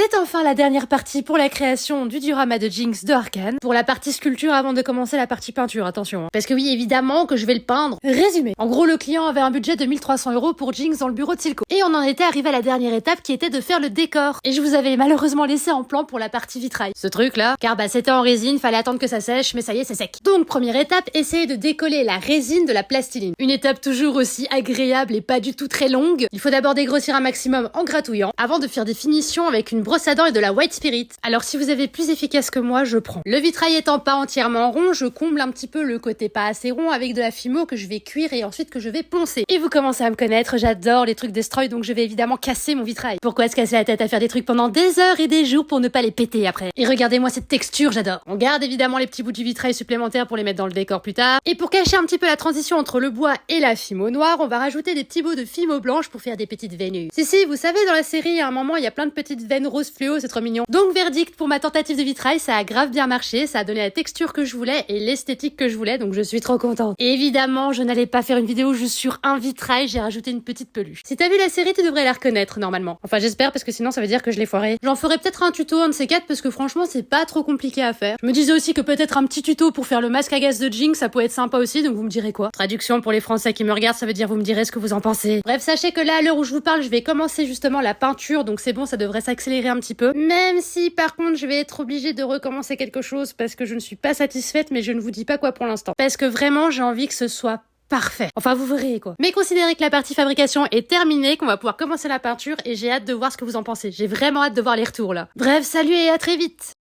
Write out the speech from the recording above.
C'est enfin la dernière partie pour la création du diorama de Jinx de Arcane. Pour la partie sculpture avant de commencer la partie peinture, attention. Parce que oui, évidemment que je vais le peindre. Résumé. En gros, le client avait un budget de 1300 € pour Jinx dans le bureau de Silco. Et on en était arrivé à la dernière étape qui était de faire le décor. Et je vous avais malheureusement laissé en plan pour la partie vitrail. Ce truc là, car bah c'était en résine, fallait attendre que ça sèche, mais ça y est, c'est sec. Donc première étape, essayer de décoller la résine de la plastiline. Une étape toujours aussi agréable et pas du tout très longue. Il faut d'abord dégrossir un maximum en gratouillant, avant de faire des finitions avec une brosse à dents et de la white spirit. Alors si vous avez plus efficace que moi, je prends. Le vitrail étant pas entièrement rond, je comble un petit peu le côté pas assez rond avec de la fimo que je vais cuire et ensuite que je vais poncer. Et vous commencez à me connaître, j'adore les trucs destroy, donc je vais évidemment casser mon vitrail. Pourquoi se casser la tête à faire des trucs pendant des heures et des jours pour ne pas les péter après? Et regardez-moi cette texture, j'adore. On garde évidemment les petits bouts du vitrail supplémentaires pour les mettre dans le décor plus tard. Et pour cacher un petit peu la transition entre le bois et la fimo noire, on va rajouter des petits bouts de fimo blanche pour faire des petites veinures. Si, vous savez, dans la série, à un moment, il y a plein de petites veines roses fluo, c'est trop mignon. Donc verdict pour ma tentative de vitrail, ça a grave bien marché, ça a donné la texture que je voulais et l'esthétique que je voulais, donc je suis trop contente. Et évidemment, je n'allais pas faire une vidéo juste sur un vitrail, j'ai rajouté une petite peluche. Si t'as vu la série, tu devrais la reconnaître normalement. Enfin, j'espère, parce que sinon ça veut dire que je l'ai foiré. J'en ferai peut-être un tuto, un de ces quatre, parce que franchement, c'est pas trop compliqué à faire. Je me disais aussi que peut-être un petit tuto pour faire le masque à gaz de Jinx, ça pourrait être sympa aussi, donc vous me direz quoi. Traduction pour les Français qui me regardent, ça veut dire vous me direz ce que vous en pensez. Bref, sachez que là, à l'heure où je vous parle, je vais commencer justement la peinture, donc c'est bon, ça devrait s'accélérer un petit peu. Même si, par contre, je vais être obligée de recommencer quelque chose parce que je ne suis pas satisfaite, mais je ne vous dis pas quoi pour l'instant. Parce que vraiment, j'ai envie que ce soit parfait. Enfin, vous verrez quoi. Mais considérez que la partie fabrication est terminée, qu'on va pouvoir commencer la peinture et j'ai hâte de voir ce que vous en pensez. J'ai vraiment hâte de voir les retours là. Bref, salut et à très vite!